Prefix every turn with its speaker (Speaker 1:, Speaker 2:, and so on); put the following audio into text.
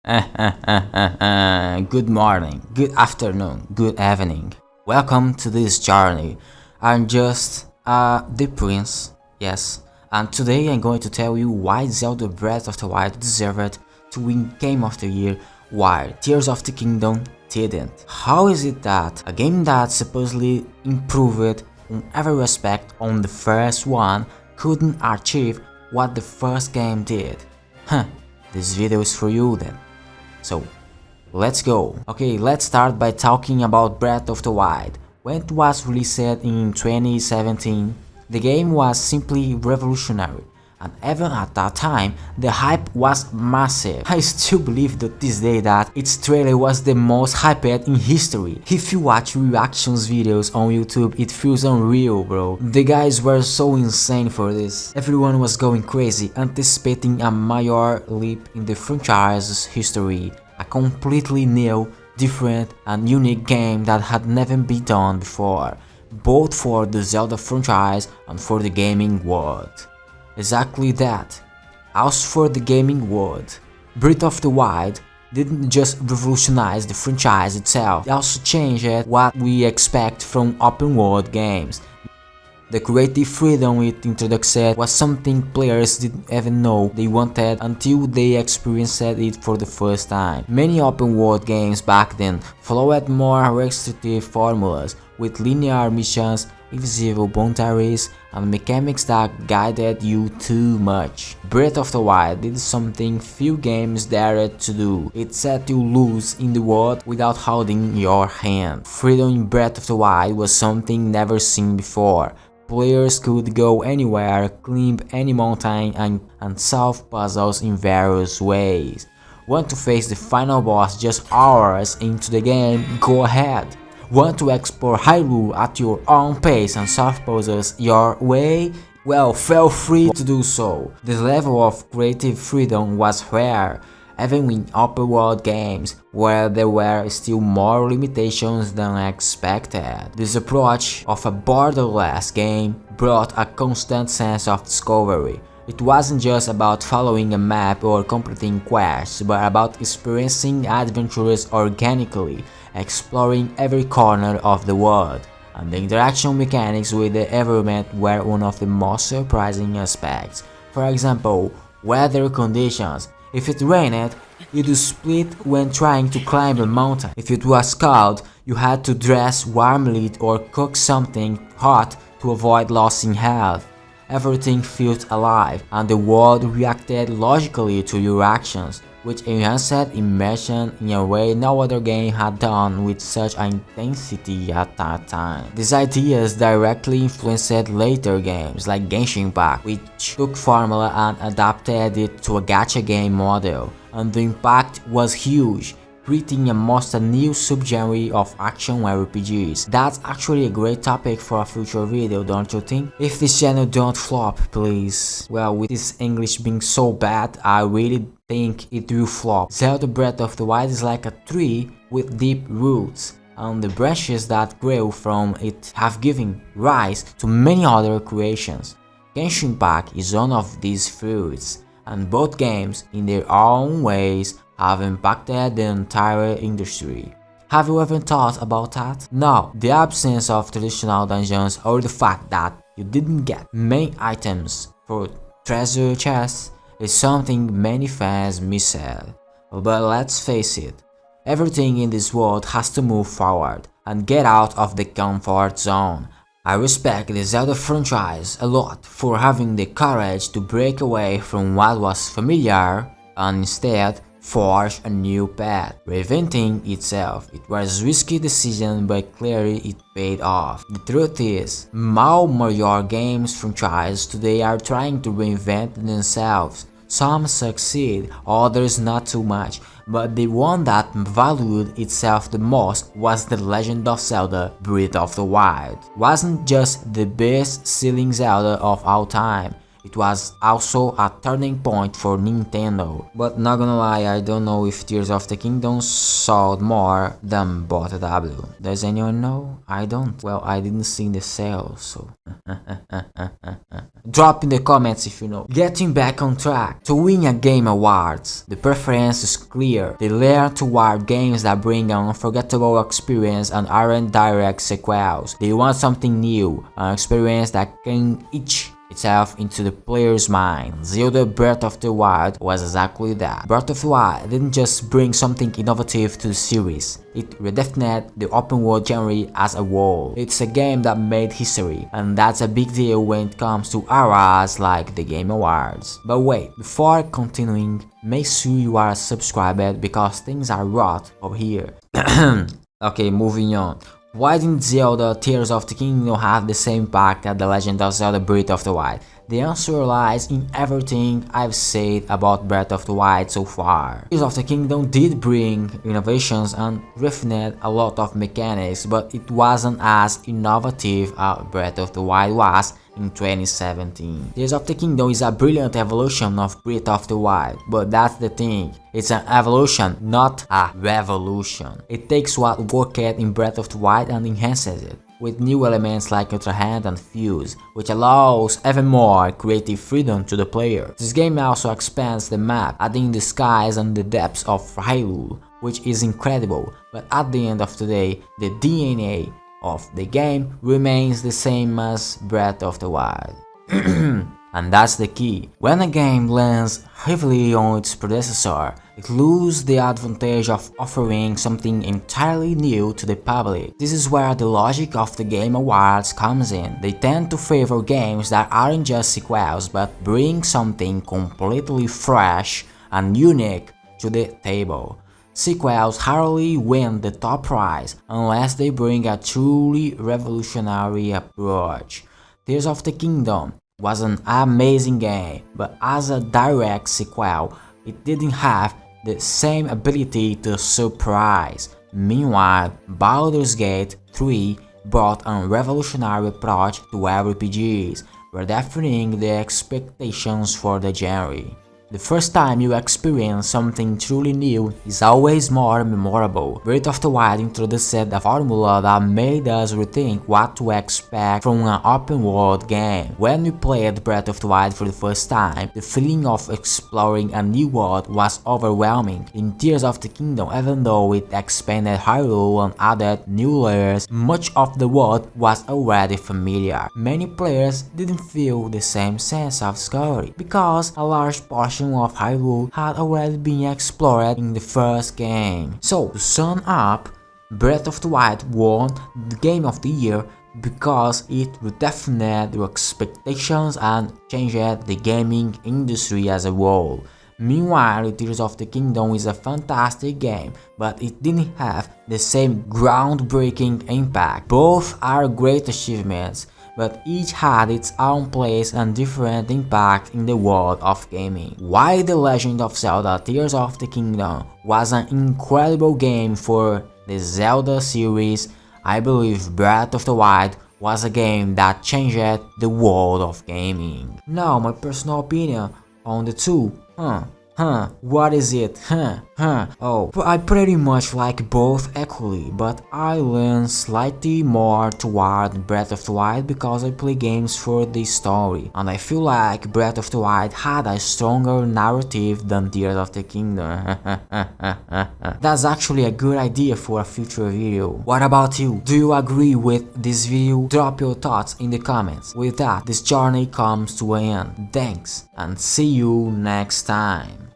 Speaker 1: Good morning, good afternoon, good evening. Welcome to this journey. I'm just the prince, yes, and today I'm going to tell you why Zelda Breath of the Wild deserved to win Game of the Year while Tears of the Kingdom didn't. How is it that a game that supposedly improved in every respect on the first one couldn't achieve what the first game did? This video is for you then. So, let's go. Okay, let's start by talking about Breath of the Wild. When it was released in 2017, the game was simply revolutionary, and even at that time, the hype was massive. I still believe to this day that its trailer was the most hyped in history. If you watch reactions videos on YouTube, it feels unreal, bro. The guys were so insane for this. Everyone was going crazy, anticipating a major leap in the franchise's history. A completely new, different and unique game that had never been done before, both for the Zelda franchise and for the gaming world. Exactly that. As for the gaming world, Breath of the Wild didn't just revolutionize the franchise itself, it also changed what we expect from open world games. The creative freedom it introduced was something players didn't even know they wanted until they experienced it for the first time. Many open world games back then followed more restrictive formulas, with linear missions, invisible boundaries, and mechanics that guided you too much. Breath of the Wild did something few games dared to do. It set you loose in the world without holding your hand. Freedom in Breath of the Wild was something never seen before. Players could go anywhere, climb any mountain, and solve puzzles in various ways. Want to face the final boss just hours into the game? Go ahead. Want to explore Hyrule at your own pace and solve puzzles your way? Well, feel free to do so. This level of creative freedom was rare, even in open world games, where there were still more limitations than expected. This approach of a borderless game brought a constant sense of discovery. It wasn't just about following a map or completing quests, but about experiencing adventures organically, exploring every corner of the world. And the interaction mechanics with the environment were one of the most surprising aspects. For example, weather conditions. If it rained, you'd split when trying to climb a mountain. If it was cold, you had to dress warmly or cook something hot to avoid losing health. Everything felt alive, and the world reacted logically to your actions, which enhanced immersion in a way no other game had done with such intensity at that time. These ideas directly influenced later games like Genshin Impact, which took formula and adapted it to a gacha game model, and the impact was huge, creating almost a new subgenre of action RPGs. That's actually a great topic for a future video, don't you think? If this channel don't flop, please. Well, with this English being so bad, I really think it will flop. Zelda Breath of the Wild is like a tree with deep roots, and the branches that grow from it have given rise to many other creations. Genshin Impact is one of these fruits, and both games, in their own ways, have impacted the entire industry. Have you ever thought about that? No, the absence of traditional dungeons or the fact that you didn't get main items for treasure chests is something many fans miss. But let's face it, everything in this world has to move forward and get out of the comfort zone. I respect the Zelda franchise a lot for having the courage to break away from what was familiar and instead forge a new path, reinventing itself. It was a risky decision, but clearly it paid off. The truth is, all major games franchises today are trying to reinvent themselves. Some succeed, others not too much, but the one that valued itself the most was The Legend of Zelda Breath of the Wild. It wasn't just the best-selling Zelda of all time, It was also a turning point for Nintendo. But not gonna lie, I don't know if Tears of the Kingdom sold more than GOTY. Does anyone know? I don't. Well, I didn't see the sales, so... Drop in the comments if you know. Getting back on track. To win a Game Awards, the preference is clear. They lean toward games that bring an unforgettable experience and aren't direct sequels. They want something new, an experience that can etch itself into the player's mind. Zelda Breath of the Wild was exactly that. Breath of the Wild didn't just bring something innovative to the series, it redefined the open world genre as a whole. It's a game that made history, and that's a big deal when it comes to awards like the Game Awards. But wait, before continuing, make sure you are subscribed because things are rough over here. Okay, moving on. Why didn't Zelda Tears of the Kingdom have the same impact as The Legend of Zelda Breath of the Wild? The answer lies in everything I've said about Breath of the Wild so far. Tears of the Kingdom did bring innovations and refined a lot of mechanics, but it wasn't as innovative as Breath of the Wild was in 2017. Tears of the Kingdom is a brilliant evolution of Breath of the Wild, but that's the thing, it's an evolution, not a revolution. It takes what worked in Breath of the Wild and enhances it, with new elements like Ultra Hand and Fuse, which allows even more creative freedom to the player. This game also expands the map, adding the skies and the depths of Hyrule, which is incredible, but at the end of the day, the DNA of the game remains the same as Breath of the Wild. And that's the key. When a game lands heavily on its predecessor, it loses the advantage of offering something entirely new to the public. This is where the logic of the Game Awards comes in. They tend to favor games that aren't just sequels but bring something completely fresh and unique to the table. Sequels hardly win the top prize unless they bring a truly revolutionary approach. Tears of the Kingdom was an amazing game, but as a direct sequel, it didn't have the same ability to surprise. Meanwhile, Baldur's Gate 3 brought a revolutionary approach to RPGs, redefining the expectations for the genre. The first time you experience something truly new is always more memorable. Breath of the Wild introduced a formula that made us rethink what to expect from an open-world game. When we played Breath of the Wild for the first time, the feeling of exploring a new world was overwhelming. In Tears of the Kingdom, even though it expanded Hyrule and added new layers, much of the world was already familiar. Many players didn't feel the same sense of discovery, because a large portion of Hyrule had already been explored in the first game. So, to sum up, Breath of the Wild won the Game of the Year because it redefined your expectations and changed the gaming industry as a whole. Meanwhile, Tears of the Kingdom is a fantastic game, but it didn't have the same groundbreaking impact. Both are great achievements, but each had its own place and different impact in the world of gaming. While The Legend of Zelda Tears of the Kingdom was an incredible game for the Zelda series, I believe Breath of the Wild was a game that changed the world of gaming. Now, my personal opinion on the two. What is it? Oh, I pretty much like both equally, but I lean slightly more toward Breath of the Wild because I play games for the story, and I feel like Breath of the Wild had a stronger narrative than Tears of the Kingdom. That's actually a good idea for a future video. What about you? Do you agree with this video? Drop your thoughts in the comments. With that, this journey comes to an end. Thanks, and see you next time.